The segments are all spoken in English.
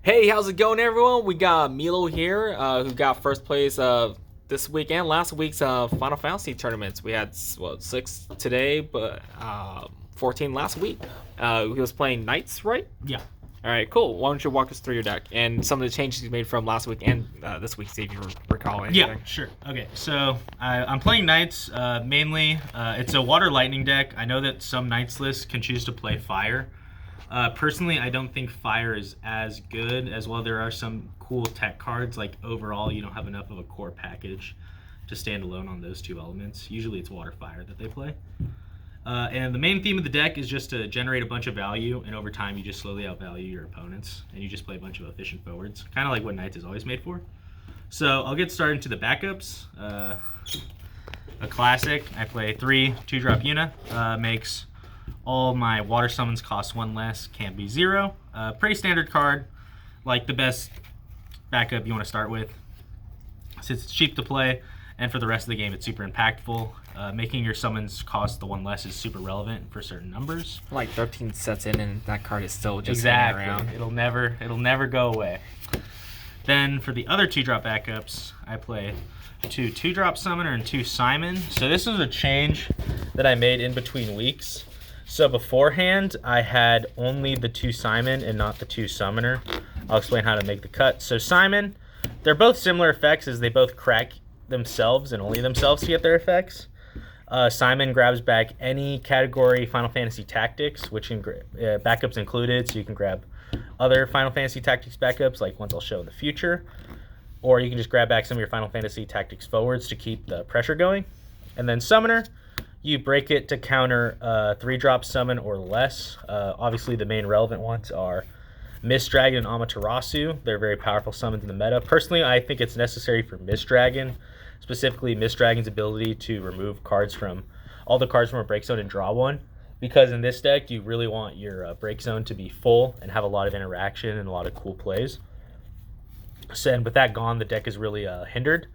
Hey, how's it going, everyone? We got Milo here, who got first place this week and last week's Final Fantasy tournaments. We had six today, but 14 last week. He was playing Knights, right? Yeah. All right, cool. Why don't you walk us through your deck and some of the changes you made from last week and this week, see if you recall anything. Yeah, sure. Okay, so I'm playing Knights mainly. It's a Water Lightning deck. I know that some Knights lists can choose to play Fire. Personally, I don't think Fire is as good, as well there are some cool tech cards. Like overall, you don't have enough of a core package to stand alone on those two elements. Usually it's Water Fire that they play. And the main theme of the deck is just to generate a bunch of value, and over time you just slowly outvalue your opponents, and you just play a bunch of efficient forwards, kind of like what Knights is always made for. So I'll get started into the backups. A classic, I play 3 2-drop Yuna, makes all my water summons cost 1 less, can't be 0. Pretty standard card, like the best backup you want to start with, since it's cheap to play, and for the rest of the game it's super impactful. Making your summons cost the 1 less is super relevant for certain numbers. Like 13 sets in, and that card is still just hanging around. It'll never go away. Then for the other 2-drop backups, I play 2 2-drop Summoner and 2 Simon. So this is a change that I made in between weeks. So beforehand, I had only the 2 Simon and not the 2 Summoner. I'll explain how to make the cut. So Simon, they're both similar effects as they both crack themselves and only themselves to get their effects. Simon grabs back any category Final Fantasy Tactics, which backups included, so you can grab other Final Fantasy Tactics backups, like ones I'll show in the future. Or you can just grab back some of your Final Fantasy Tactics forwards to keep the pressure going. And then Summoner, you break it to counter 3-drop summon or less. Obviously, the main relevant ones are Mist Dragon and Amaterasu. They're very powerful summons in the meta. Personally, I think it's necessary for Mist Dragon, specifically Mist Dragon's ability to remove all the cards from a break zone and draw one. Because in this deck, you really want your break zone to be full and have a lot of interaction and a lot of cool plays. So, and with that gone, the deck is really hindered.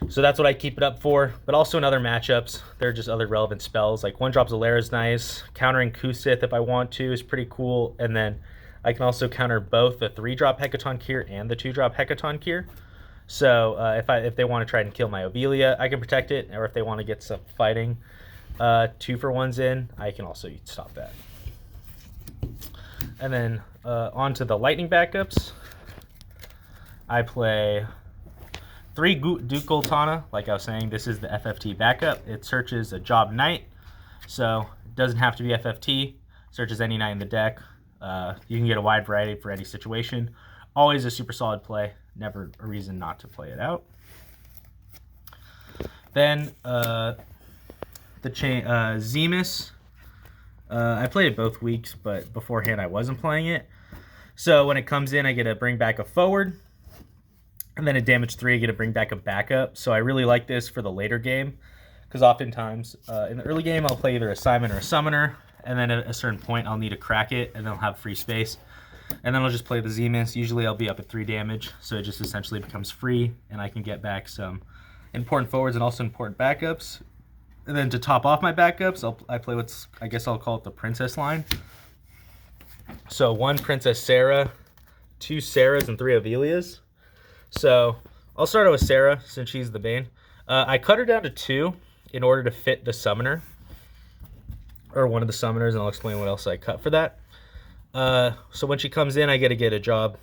So that's what I keep it up for. But also in other matchups, there are just other relevant spells. Like 1-drop Zalera is nice. Countering Kusith if I want to is pretty cool. And then I can also counter both the 3-drop Hecaton Kier and the 2-drop Hecaton Kier. So if they want to try and kill my Obelia, I can protect it. Or if they want to get some fighting 2-for-1s in, I can also stop that. And then on to the lightning backups. I play 3 Duke Goltana. Like I was saying, this is the FFT backup. It searches a Job Knight, so it doesn't have to be FFT. Searches any knight in the deck. You can get a wide variety for any situation. Always a super solid play. Never a reason not to play it out. Then Zemus. I played it both weeks, but beforehand I wasn't playing it. So when it comes in, I get to bring back a forward. And then at damage 3, I get to bring back a backup. So I really like this for the later game, because oftentimes in the early game, I'll play either a Simon or a Summoner, and then at a certain point, I'll need to crack it, and then I'll have free space. And then I'll just play the Zemus. Usually I'll be up at 3 damage, so it just essentially becomes free, and I can get back some important forwards and also important backups. And then to top off my backups, I play I guess I'll call it the Princess line. So 1 Princess Sarah, 2 Sarahs, and 3 Avelias. So I'll start out with Sarah, since she's the main. I cut her down to 2 in order to fit the Summoner, or one of the Summoners, and I'll explain what else I cut for that. So when she comes in, I get to get a job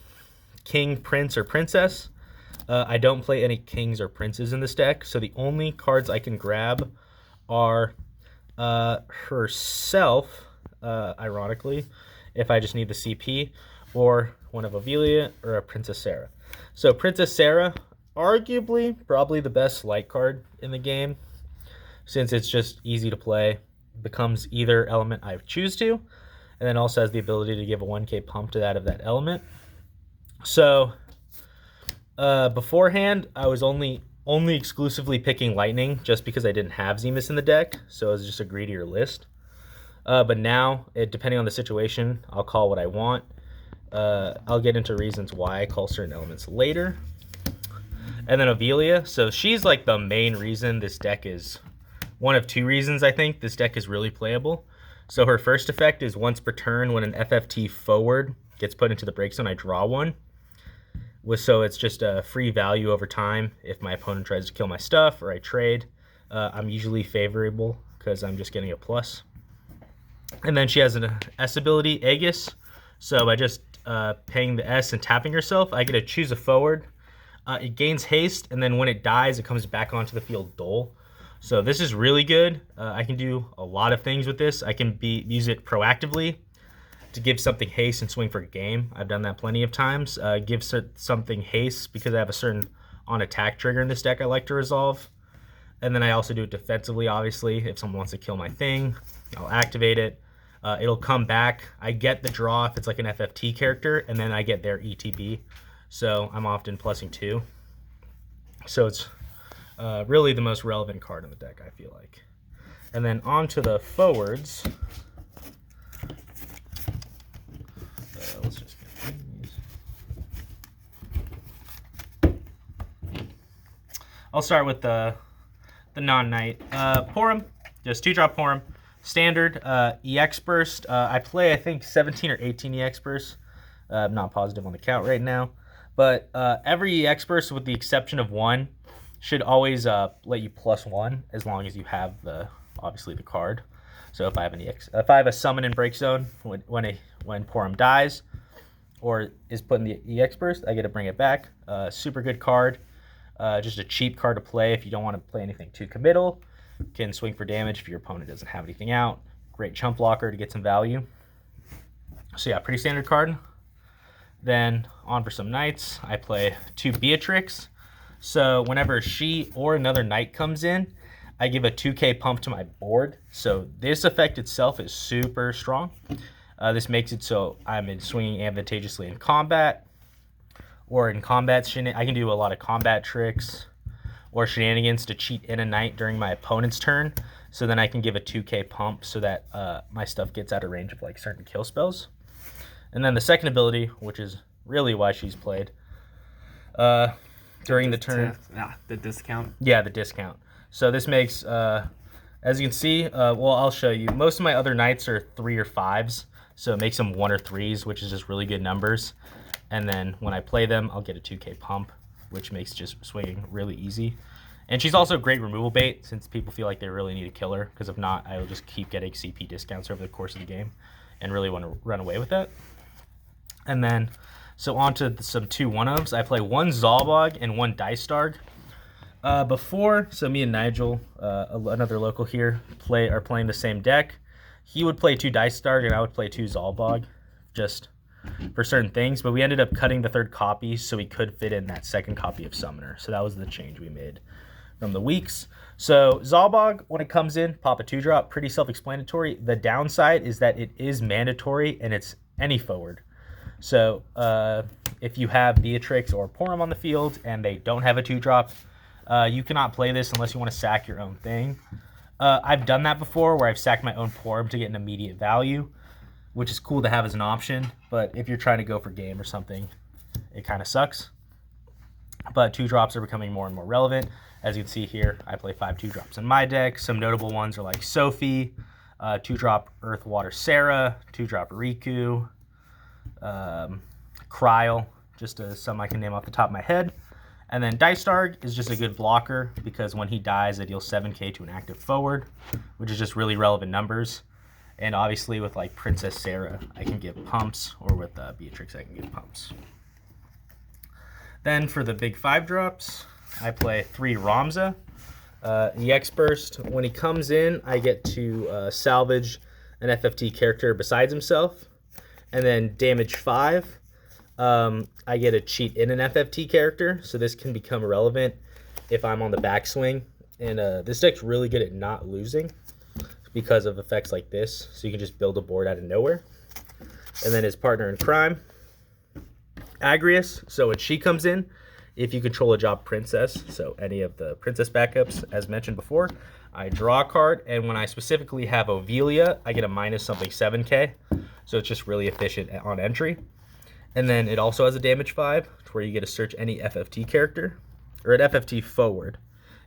King, Prince, or Princess. I don't play any Kings or Princes in this deck, so the only cards I can grab are herself, ironically, if I just need the CP, or one of Ovelia, or a Princess Sarah. So Princess Sarah, arguably probably the best light card in the game, since it's just easy to play, becomes either element I choose to, and then also has the ability to give a 1k pump to that of that element. So beforehand, I was only exclusively picking lightning just because I didn't have Zemus in the deck, so it was just a greedier list. But now, depending on the situation, I'll call what I want. I'll get into reasons why I call certain elements later. And then Ovelia, so she's like the main reason this deck is, one of 2 reasons I think this deck is really playable. So her first effect is once per turn when an FFT forward gets put into the break zone, I draw one. So it's just a free value over time. If my opponent tries to kill my stuff or I trade, I'm usually favorable because I'm just getting a plus. And then she has an S ability, Aegis. So by just paying the S and tapping herself, I get to choose a forward. It gains haste, and then when it dies, it comes back onto the field dull. So this is really good. I can do a lot of things with this. I can use it proactively to give something haste and swing for a game. I've done that plenty of times. Give something haste because I have a certain on-attack trigger in this deck I like to resolve. And then I also do it defensively, obviously. If someone wants to kill my thing, I'll activate it. It'll come back. I get the draw if it's like an FFT character, and then I get their ETB. So I'm often plussing 2. So it's really the most relevant card in the deck, I feel like. And then on to the forwards. Let's just get these. I'll start with the non-knight. Porom, just 2-drop Porom. Standard EX Burst. I play, I think, 17 or 18 EX Bursts. I'm not positive on the count right now. But every EX Burst, with the exception of one, should always let you +1 as long as you have obviously the card. So if I have a summon in break zone when Porom dies or is put in the EX Burst, I get to bring it back. Super good card. Just a cheap card to play if you don't want to play anything too committal. Can swing for damage if your opponent doesn't have anything out. Great chump blocker to get some value. So yeah, pretty standard card. Then on for some knights, I play 2 Beatrix. So whenever she or another knight comes in, I give a 2k pump to my board. So this effect itself is super strong. This makes it so I'm swinging advantageously in combat, or in combat I can do a lot of combat tricks or shenanigans to cheat in a knight during my opponent's turn. So then I can give a 2k pump so that my stuff gets out of range of like certain kill spells. And then the second ability, which is really why she's played, during the turn. The discount. Yeah, the discount. So this makes, as you can see, well, I'll show you. Most of my other knights are 3 or 5s, so it makes them 1 or 3s, which is just really good numbers. And then when I play them, I'll get a 2k pump, which makes just swinging really easy. And she's also a great removal bait since people feel like they really need to kill her, because if not, I will just keep getting CP discounts over the course of the game and really want to run away with that. And then, so on to some 2 1-ofs. I play 1 Zalbog and 1 Dicestarg. Before, so me and Nigel, another local here, are playing the same deck. He would play 2 Dicestarg and I would play 2 Zalbog, just for certain things. But we ended up cutting the 3rd copy so we could fit in that 2nd copy of Summoner. So that was the change we made from the weeks. So Zalbog, when it comes in, pop a 2-drop, pretty self-explanatory. The downside is that it is mandatory and it's any forward. So if you have Beatrix or Porom on the field and they don't have a 2-drop, you cannot play this unless you want to sack your own thing. I've done that before where I've sacked my own Porom to get an immediate value, which is cool to have as an option. But if you're trying to go for game or something, it kind of sucks. But 2-drops are becoming more and more relevant. As you can see here, I play 5 2-drops in my deck. Some notable ones are like Sophie, 2-drop Earth, Water, Sarah, 2-drop Riku, Kryl, just some I can name off the top of my head. And then Dicestarg is just a good blocker because when he dies, it deals 7k to an active forward, which is just really relevant numbers. And obviously with like Princess Sarah, I can give pumps, or with Beatrix, I can give pumps. Then for the big 5-drops, I play 3 Ramza. EX Burst, when he comes in, I get to salvage an FFT character besides himself. And then damage 5, I get a cheat in an FFT character, so this can become relevant if I'm on the backswing. And this deck's really good at not losing because of effects like this, so you can just build a board out of nowhere. And then his partner in crime, Agrias. So when she comes in, if you control a job princess, so any of the princess backups, as mentioned before, I draw a card, and when I specifically have Ovelia, I get a minus something 7k. So it's just really efficient on entry. And then it also has a damage 5, where you get to search any FFT character, or an FFT forward,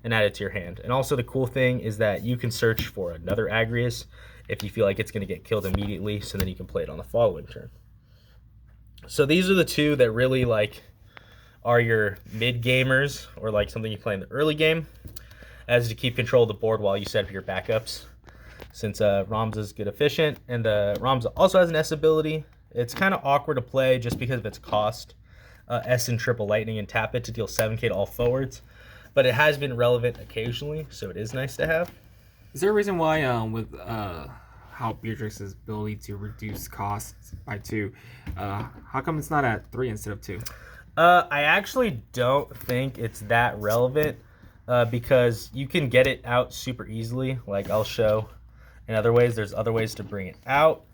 and add it to your hand. And also the cool thing is that you can search for another Agrias if you feel like it's going to get killed immediately, so then you can play it on the following turn. So these are the two that really like are your mid gamers, or like something you play in the early game, as to keep control of the board while you set up your backups. Since Ramza is good efficient, and Ramza also has an S ability, it's kind of awkward to play just because of its cost. S and triple lightning and tap it to deal 7k to all forwards, but it has been relevant occasionally, so it is nice to have. Is there a reason why with how Beatrix's ability to reduce costs by 2, how come it's not at 3 instead of 2? I actually don't think it's that relevant because you can get it out super easily. Like I'll show in other ways. There's other ways to bring it out.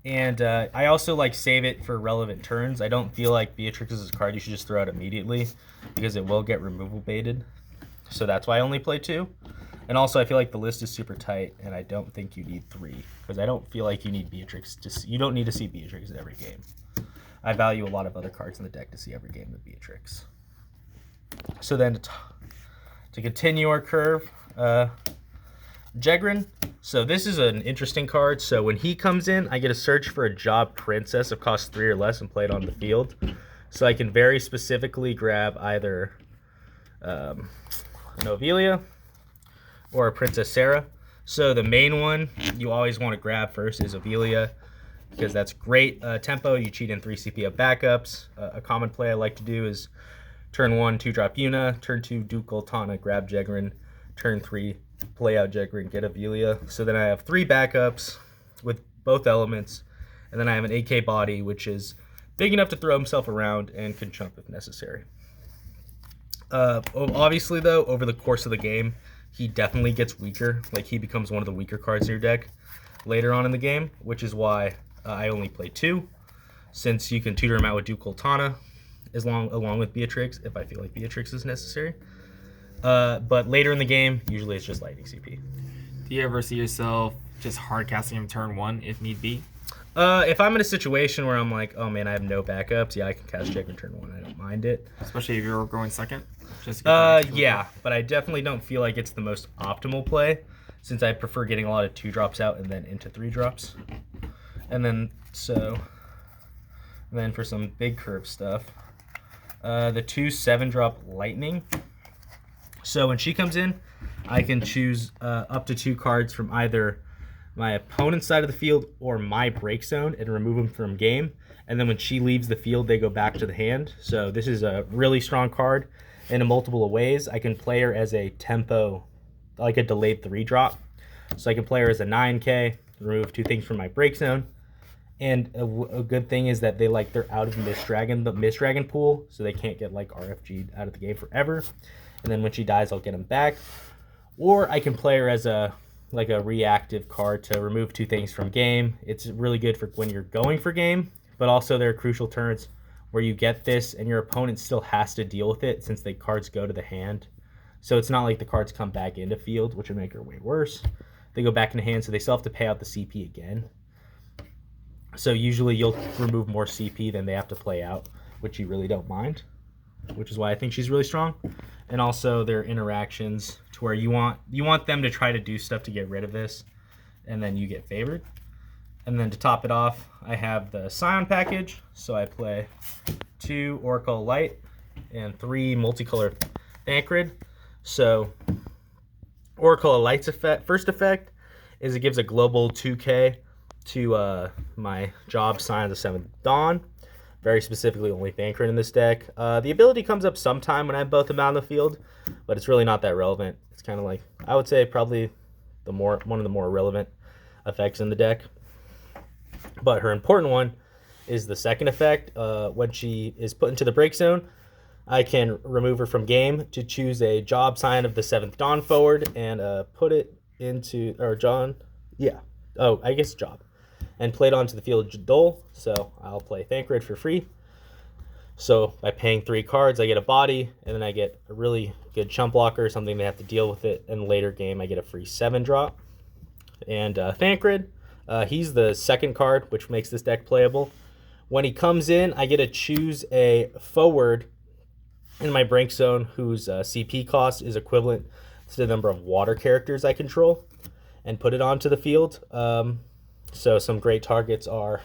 And I also like save it for relevant turns. I don't feel like Beatrix is a card you should just throw out immediately because it will get removal baited. So that's why I only play 2. And also I feel like the list is super tight and I don't think you need 3 because I don't feel like you need Beatrix. You don't need to see Beatrix in every game. I value a lot of other cards in the deck to see every game with Beatrix. So then to continue our curve, Jegrin. So this is an interesting card. So when he comes in, I get to search for a job princess of cost 3 or less and play it on the field. So I can very specifically grab either an Ovelia or a Princess Sarah. So the main one you always want to grab first is Ovelia because that's great tempo. You cheat in 3 CP of backups. A common play I like to do is turn 1, 2-drop Yuna, turn 2, Duke Goltana, grab Jegrin, turn 3, play out Jegrin, get Ovelia. So then I have 3 backups with both elements, and then I have an AK body, which is big enough to throw himself around and can jump if necessary. Obviously, though, over the course of the game, he definitely gets weaker. Like, he becomes one of the weaker cards in your deck later on in the game, which is why I only play 2, since you can tutor him out with Duke Goltana along with Beatrix if I feel like Beatrix is necessary. But later in the game, usually it's just lightning CP. Do you ever see yourself just hard casting him turn 1 if need be? If I'm in a situation where I'm like, oh man, I have no backups, yeah, I can cast Jegrin turn 1. I don't mind it. Especially if you're going second? Yeah, but I definitely don't feel like it's the most optimal play, since I prefer getting a lot of 2-drops out and then into 3-drops. And then for some big curve stuff, the 2 7-drop lightning. So when she comes in, I can choose up to 2 cards from either my opponent's side of the field or my break zone and remove them from game. And then when she leaves the field, they go back to the hand. So this is a really strong card in a multiple of ways. I can play her as a tempo, like a delayed 3-drop. So I can play her as a 9K, remove 2 things from my break zone. And a good thing is that they're out of the Mist Dragon pool, so they can't get like RFG'd out of the game forever. And then when she dies, I'll get them back. Or I can play her as a reactive card to remove 2 things from game. It's really good for when you're going for game, but also there are crucial turns where you get this and your opponent still has to deal with it since the cards go to the hand. So it's not like the cards come back into field, which would make her way worse. They go back into hand, so they still have to pay out the CP again. So usually you'll remove more CP than they have to play out, which you really don't mind, which is why I think she's really strong. And also their interactions to where you want them to try to do stuff to get rid of this, and then you get favored. And then to top it off, I have the Scion package. So I play 2 Oracle Light and 3 multicolor Thancred. So Oracle Light's first effect is it gives a global 2k to my job Sign of the Seventh Dawn. Very specifically only Thancred in this deck. The ability comes up sometime when I have both of them out on the field, but it's really not that relevant. It's kind of like, I would say probably one of the more relevant effects in the deck. But her important one is the second effect. When she is put into the break zone, I can remove her from game to choose a job Sign of the Seventh Dawn forward and put it into, or John, yeah. Oh, I guess job. And play it onto the field Dole. So I'll play Thancred for free. So by paying 3 cards, I get a body, and then I get a really good chump blocker, something they have to deal with it. In later game, I get a free 7-drop. And Thancred, he's the second card, which makes this deck playable. When he comes in, I get to choose a forward in my break zone whose CP cost is equivalent to the number of water characters I control, and put it onto the field. So some great targets are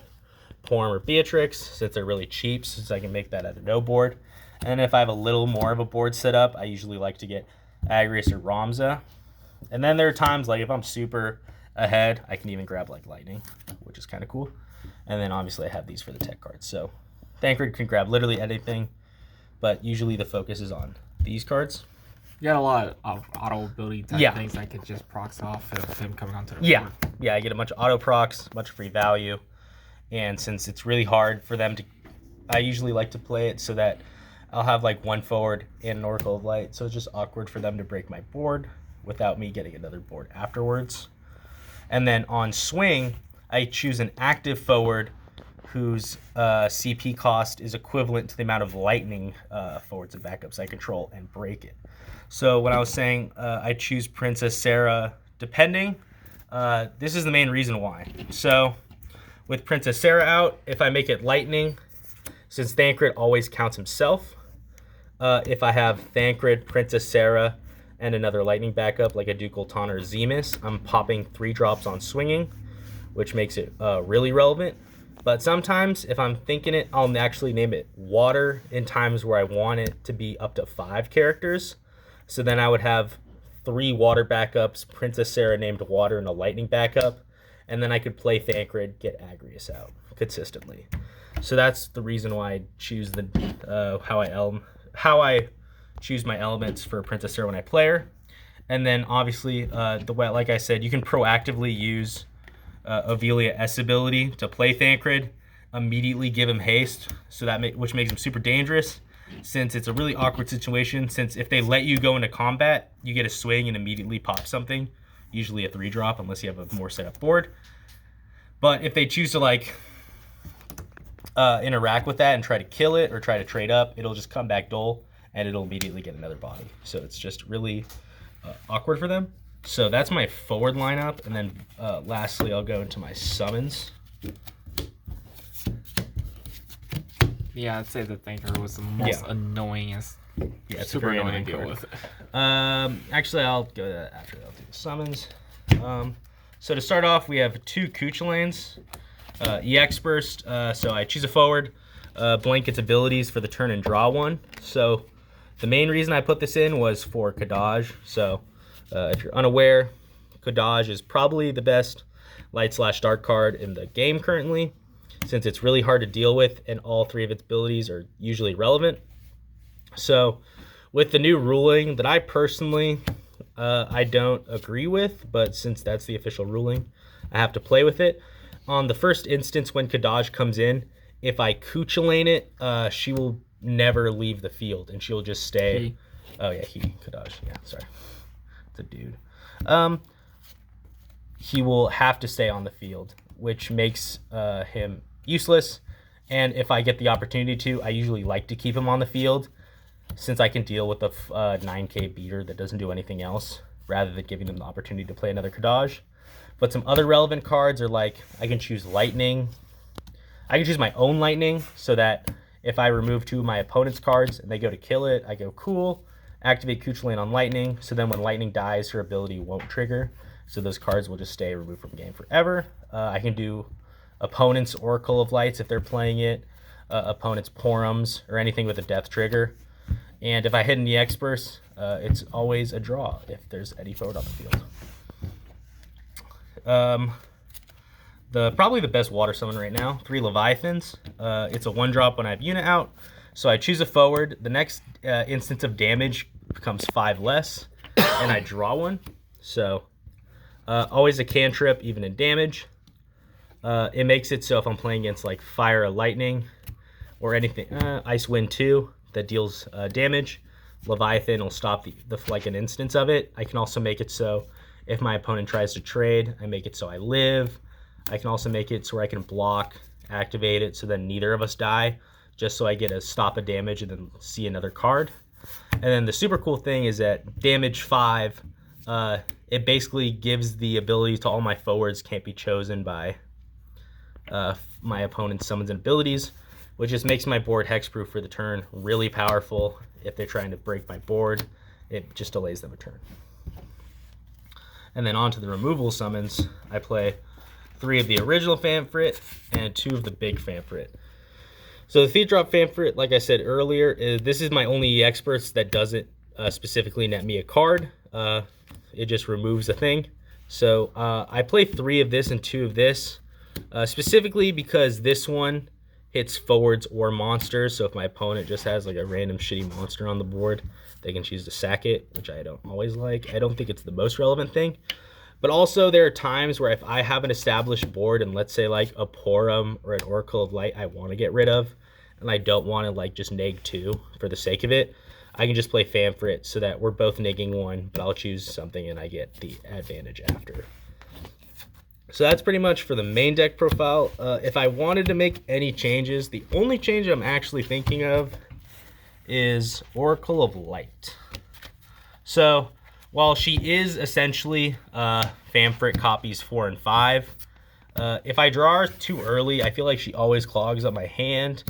Porm or Beatrix, since they're really cheap, since I can make that at a no board. And if I have a little more of a board set up, I usually like to get Agrius or Ramza. And then there are times, like if I'm super ahead, I can even grab like Lightning, which is kind of cool. And then obviously I have these for the tech cards. So Thancred can grab literally anything, but usually the focus is on these cards. You got a lot of auto ability type things that could just procs off of him coming onto the board. Yeah, I get a bunch of auto procs, a bunch of free value. And since it's really hard for them to, I usually like to play it so that I'll have like one forward and an Oracle of Light. So it's just awkward for them to break my board without me getting another board afterwards. And then on swing, I choose an active forward whose CP cost is equivalent to the amount of lightning forwards and backups I control and break it. So when I was saying I choose Princess Sarah depending, this is the main reason why. So with Princess Sarah out, if I make it lightning, since Thancred always counts himself, if I have Thancred, Princess Sarah, and another lightning backup like a Ducal Taunt or Zemus, I'm popping 3 drops on swinging, which makes it really relevant. But sometimes if I'm thinking it, I'll actually name it water in times where I want it to be up to 5 characters. So then I would have 3 water backups, Princess Sarah named water, and a lightning backup. And then I could play Thancred, get Agrius out consistently. So that's the reason why I choose the how I choose my elements for Princess Sarah when I play her. And then obviously, like I said, you can proactively use Avelia S ability to play Thancred, immediately give him haste, so which makes him super dangerous, since it's a really awkward situation. Since if they let you go into combat, you get a swing and immediately pop something, usually a 3-drop unless you have a more set up board. But if they choose to like interact with that and try to kill it or try to trade up, it'll just come back dull and it'll immediately get another body. So it's just really awkward for them. So that's my forward lineup, and then lastly I'll go into my summons. Yeah, I'd say the Thanker was the most annoyingest. Yeah, it's super very annoying to deal card. with. Actually, I'll go to that after. I'll do the summons. So to start off, we have 2 Cuchulains. EX burst. So I choose a forward, blank its abilities for the turn and draw 1. So the main reason I put this in was for Kadaj. So if you're unaware, Kadaj is probably the best light/dark card in the game currently, since it's really hard to deal with and all 3 of its abilities are usually relevant. So with the new ruling that I personally I don't agree with, but since that's the official ruling, I have to play with it. On the first instance when Kadaj comes in, if I Cuchulain it, she will never leave the field and she'll just stay. He. Oh yeah, Kadaj. Yeah, sorry. It's a dude. He will have to stay on the field, which makes him useless. And if I get the opportunity to, I usually like to keep him on the field, since I can deal with the 9k beater that doesn't do anything else, rather than giving them the opportunity to play another Kadaj. But some other relevant cards are like, I can choose Lightning. I can choose my own Lightning, so that if I remove 2 of my opponent's cards and they go to kill it, I go, cool, activate Cuchulain on Lightning, so then when Lightning dies, her ability won't trigger, so those cards will just stay removed from the game forever. I can do opponent's Oracle of Lights if they're playing it, opponent's Porums, or anything with a death trigger. And if I hit an EX burst, it's always a draw if there's any forward on the field. Probably the best water summon right now, 3 Leviathans. It's a 1-drop when I have unit out. So I choose a forward. The next instance of damage becomes 5 less, and I draw 1. So always a cantrip, even in damage. It makes it so if I'm playing against like Fire or Lightning or anything, Ice Wind 2 that deals damage, Leviathan will stop like an instance of it. I can also make it so if my opponent tries to trade, I make it so I live. I can also make it so where I can block, activate it, so then neither of us die, just so I get a stop of damage and then see another card. And then the super cool thing is that damage 5, it basically gives the ability to all my forwards can't be chosen by my opponent's summons and abilities, which just makes my board hexproof for the turn, really powerful. If they're trying to break my board, it just delays them a turn. And then on to the removal summons, I play 3 of the original Famfrit and 2 of the big Famfrit. So the Feed Drop Famfrit, like I said earlier, this is my only experts that doesn't specifically net me a card. It just removes a thing. So I play 3 of this and 2 of this, specifically because this one hits forwards or monsters. So if my opponent just has like a random shitty monster on the board, they can choose to sack it, which I don't always like. I don't think it's the most relevant thing. But also there are times where if I have an established board and let's say like a Porum or an Oracle of Light I want to get rid of, and I don't want to like just neg 2 for the sake of it, I can just play Famfrit so that we're both negging 1, but I'll choose something and I get the advantage after. So that's pretty much for the main deck profile. If I wanted to make any changes, the only change I'm actually thinking of is Oracle of Light. So while she is essentially Famfrit copies 4 and 5, if I draw her too early, I feel like she always clogs up my hand,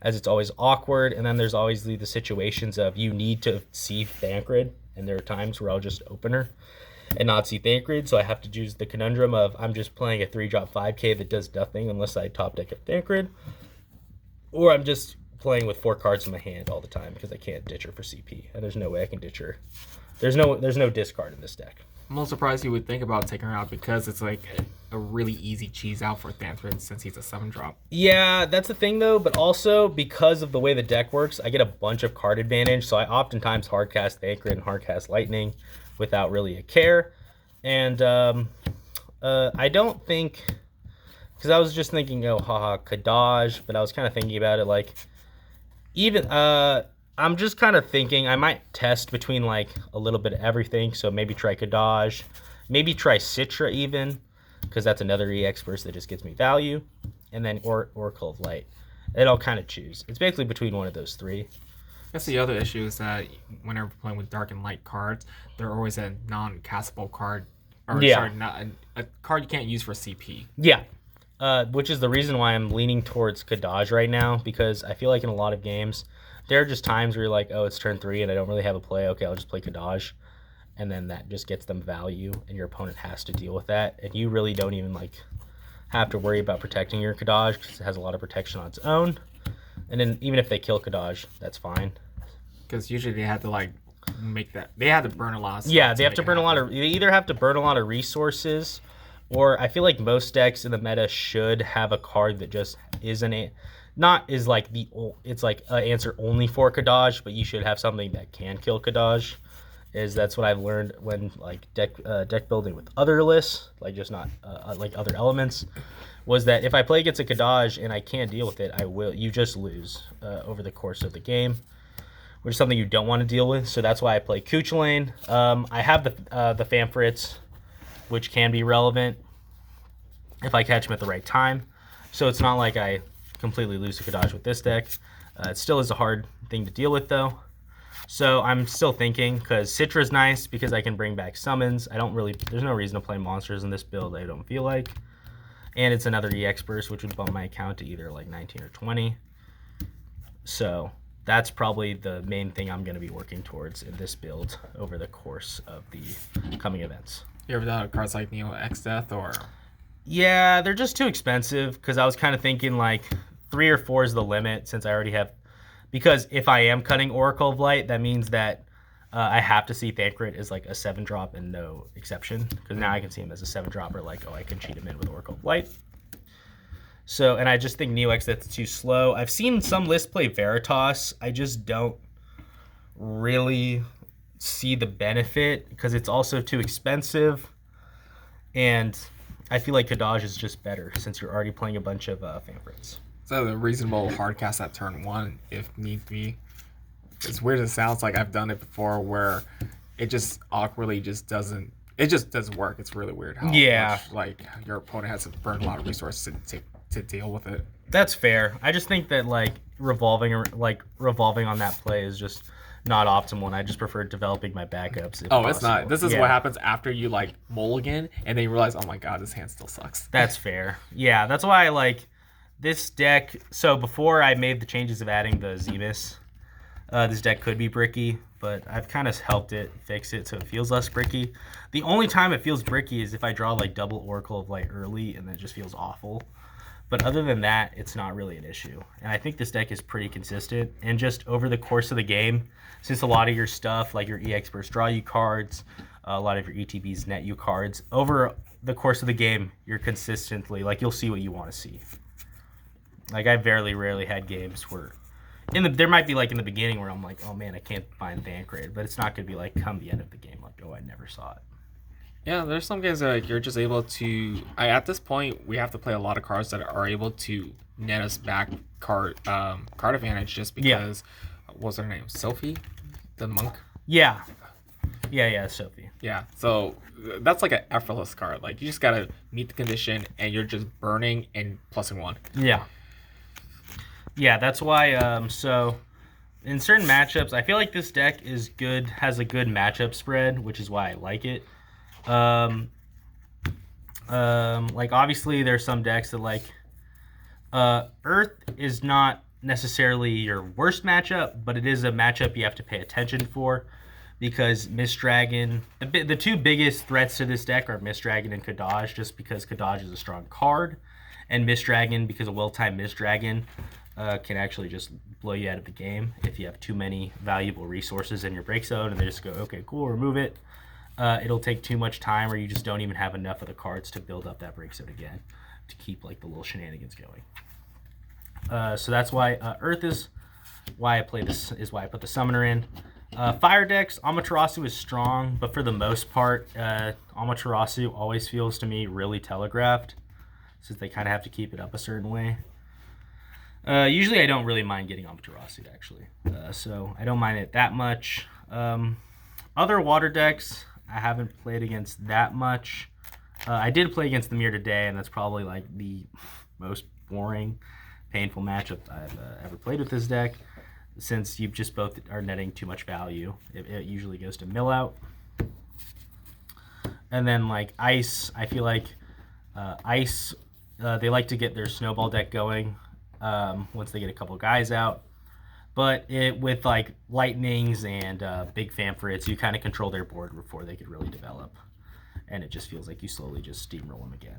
as it's always awkward. And then there's always the situations of you need to see Thancred, and there are times where I'll just open her and not see Thancred, so I have to choose the conundrum of I'm just playing a 3-drop 5k that does nothing unless I top deck a Thancred, or I'm just playing with 4 cards in my hand all the time because I can't ditch her for CP, and there's no way I can ditch her. There's no discard in this deck. I'm a little surprised you would think about taking her out because it's like a really easy cheese out for Thancred since he's a 7-drop. Yeah, that's the thing though, but also because of the way the deck works, I get a bunch of card advantage, so I oftentimes hardcast Thancred and hardcast Lightning without really a care. And I don't think, because I was just thinking, oh, haha, Kadaj, but I was kind of thinking about it like, even, I'm just kind of thinking I might test between like a little bit of everything. So maybe try Kadaj, maybe try Citra even, because that's another EX burst that just gets me value. And then Oracle of Light. And I'll kind of choose. It's basically between one of those 3. That's the other issue is that whenever playing with dark and light cards, they're always a non-castable card. Or yeah. Sorry, not a card you can't use for CP. Yeah. Which is the reason why I'm leaning towards Kadaj right now, because I feel like in a lot of games, there are just times where you're like, oh, it's turn 3 and I don't really have a play. Okay, I'll just play Kadaj. And then that just gets them value, and your opponent has to deal with that. And you really don't even like have to worry about protecting your Kadaj because it has a lot of protection on its own. And then even if they kill Kadaj, that's fine. Because usually they have to like make that. They have to burn a lot of stuff. Yeah, they have to burn a lot of. They either have to burn a lot of resources, or I feel like most decks in the meta should have a card that just isn't it. Not is like it's like an answer only for Kadaj, but you should have something that can kill Kadaj. That's what I've learned when like deck building with other lists, like just not like other elements, was that if I play against a Kadaj and I can't deal with it, you just lose over the course of the game, which is something you don't want to deal with. So that's why I play Cuchulainn. I have the Famfrits, which can be relevant if I catch them at the right time. So it's not like I completely lose to Kadaj with this deck. It still is a hard thing to deal with though. So I'm still thinking, because Citra's nice because I can bring back summons. There's no reason to play monsters in this build, I don't feel like. And it's another EX burst, which would bump my account to either like 19 or 20. So that's probably the main thing I'm going to be working towards in this build over the course of the coming events. You ever done cards like Neo X Death or? Yeah, they're just too expensive, because I was kind of thinking like 3 or 4 is the limit, since I already have. Because if I am cutting Oracle of Light, that means that I have to see Thancred as like a 7-drop and no exception. Because now I can see him as a 7-dropper, like, oh, I can cheat him in with Oracle of Light. So, and I just think Neo X that's too slow. I've seen some lists play Veritas. I just don't really see the benefit, because it's also too expensive. And I feel like Kadaj is just better, since you're already playing a bunch of Famfrits. So a reasonable hard cast at turn 1 if need be. As weird as it sounds, like I've done it before where it just awkwardly just doesn't work. It's really weird how much, like your opponent has to burn a lot of resources to deal with it. That's fair. I just think that like revolving on that play is just not optimal, and I just prefer developing my backups. Oh, possible. It's not. This is what happens after you like mulligan and then you realize, oh my god, this hand still sucks. That's fair. Yeah, that's why I like this deck. So before I made the changes of adding the Zemus, This deck could be bricky, but I've kind of helped it fix it so it feels less bricky. The only time it feels bricky is if I draw like double Oracle of Light early and then it just feels awful. But other than that, it's not really an issue. And I think this deck is pretty consistent. And just over the course of the game, since a lot of your stuff, like your EX Burst draw you cards, a lot of your ETBs net you cards, over the course of the game, you're consistently, like, you'll see what you want to see. Like, I rarely had games where, there might be, like, in the beginning where I'm like, oh, man, I can't find Thancred. But it's not going to be, like, come the end of the game, like, oh, I never saw it. Yeah, there's some games that like, you're just able to. At this point, we have to play a lot of cards that are able to net us back card advantage just because. What was her name? Sophie, the monk. Yeah, Sophie. Yeah, so that's like an effortless card. Like you just gotta meet the condition, and you're just burning and plusing one. Yeah, that's why. So in certain matchups, I feel like this deck is good, has a good matchup spread, which is why I like it. Like obviously there's some decks that like Earth is not necessarily your worst matchup, but it is a matchup you have to pay attention for because Mist Dragon, the two biggest threats to this deck are Mist Dragon and Kadaj, just because Kadaj is a strong card, and Mist Dragon, because a well-timed Mist Dragon can actually just blow you out of the game if you have too many valuable resources in your break zone and they just go, okay, cool, remove it. It'll take too much time, or you just don't even have enough of the cards to build up that break zone again to keep like the little shenanigans going. So that's why Earth is why I play this, is why I put the Summoner in. Fire decks, Amaterasu is strong, but for the most part, Amaterasu always feels to me really telegraphed, since they kind of have to keep it up a certain way. Usually I don't really mind getting Amaterasu actually, so I don't mind it that much. Other water decks, I haven't played against that much. I did play against the Mirror today, and that's probably like the most boring, painful matchup I've ever played with this deck, since you just both are netting too much value. It usually goes to mill out. And then like Ice, I feel like Ice, they like to get their snowball deck going once they get a couple guys out. But with like Lightnings and Big Famfrits, you kind of control their board before they could really develop. And it just feels like you slowly just steamroll them again.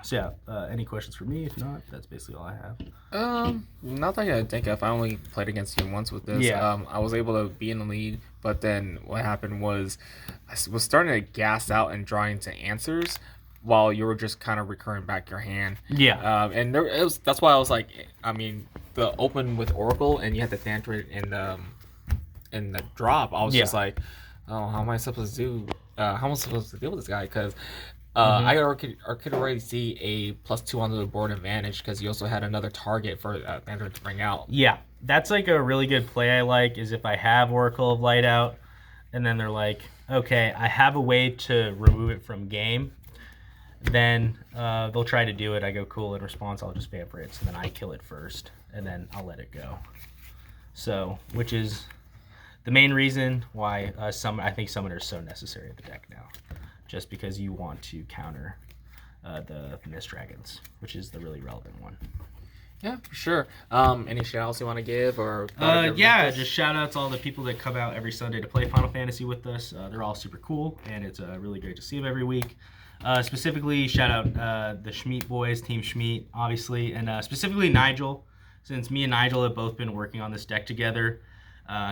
So yeah, any questions for me? If not, that's basically all I have. Not that I can think of. I only played against you once with this. Yeah. I was able to be in the lead, but then what happened was I was starting to gas out and drawing to answers while you were just kind of recurring back your hand. Yeah. And that's why I was like, I mean, the open with Oracle and you had the Thancred in the drop. I was just like, oh, how am I supposed to do? How am I supposed to deal with this guy? Because I could already see a +2 on the board advantage because you also had another target for Thancred to bring out. Yeah, that's like a really good play I like, is if I have Oracle of Light out and then they're like, okay, I have a way to remove it from game. Then they'll try to do it. I go, cool. In response, I'll just Famfrits, and then I kill it first, and then I'll let it go. So, which is the main reason why I think Summoner is so necessary in the deck now. Just because you want to counter the Mist Dragons, which is the really relevant one. Yeah, for sure. Any shout outs you want to give? Or just shout out to all the people that come out every Sunday to play Final Fantasy with us. They're all super cool, and it's really great to see them every week. Specifically, shout out the Schmeat boys, Team Schmeat, obviously, and specifically Nigel, since me and Nigel have both been working on this deck together.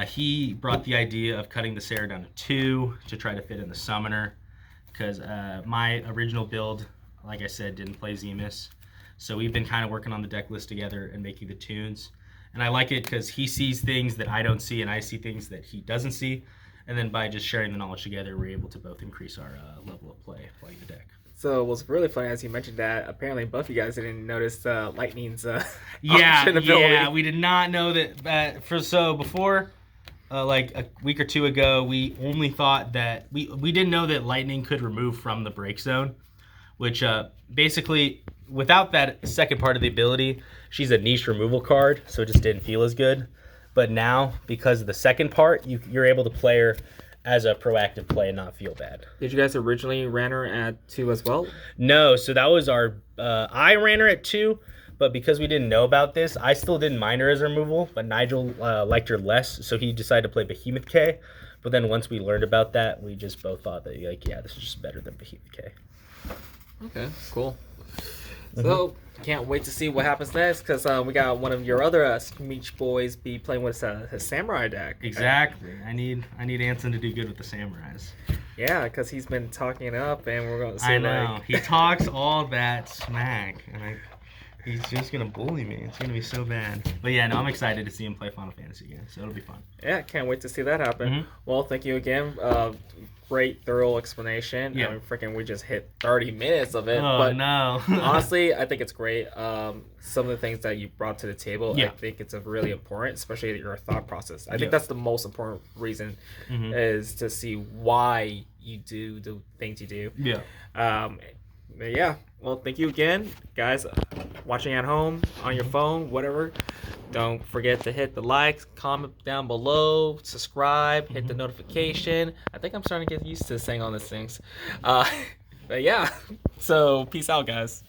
He brought the idea of cutting the Sarah down to 2 to try to fit in the Summoner, because my original build, like I said, didn't play Zemus. So we've been kind of working on the deck list together and making the tunes. And I like it because he sees things that I don't see and I see things that he doesn't see. And then by just sharing the knowledge together, we're able to both increase our level of play playing the deck. So what's really funny, as you mentioned that, apparently both you guys didn't notice Lightning's yeah, ability. We did not know that. Before, like a week or two ago, we only thought that, we didn't know that Lightning could remove from the break zone, which basically, without that second part of the ability, she's a niche removal card, so it just didn't feel as good. But now, because of the second part, you're able to play her as a proactive play and not feel bad. Did you guys originally ran her at 2 as well? No, so that was our... I ran her at 2, but because we didn't know about this, I still didn't mind her as a removal, but Nigel liked her less, so he decided to play Behemoth K. But then once we learned about that, we just both thought that, like, yeah, this is just better than Behemoth K. Okay, cool. So, can't wait to see what happens next, because we got one of your other Smeech boys be playing with his Samurai deck. Exactly. I need Anson to do good with the Samurais. Yeah, because he's been talking it up, and we're going to see, I know. He talks all that smack, and he's just going to bully me. It's going to be so bad. But yeah, no, I'm excited to see him play Final Fantasy again, so it'll be fun. Yeah, can't wait to see that happen. Well, thank you again. Great, thorough explanation. Yeah. I mean, freaking, we just hit 30 minutes of it. Oh, but no. honestly, I think it's great. Some of the things that you brought to the table, Yeah. I think it's a really important, especially your thought process. I think Yeah. that's the most important reason is to see why you do the things you do. Yeah. But yeah, well, thank you again, guys, watching at home, on your phone, whatever. Don't forget to hit the likes, comment down below, subscribe, hit the notification. I think I'm starting to get used to saying all these things. But yeah, so peace out, guys.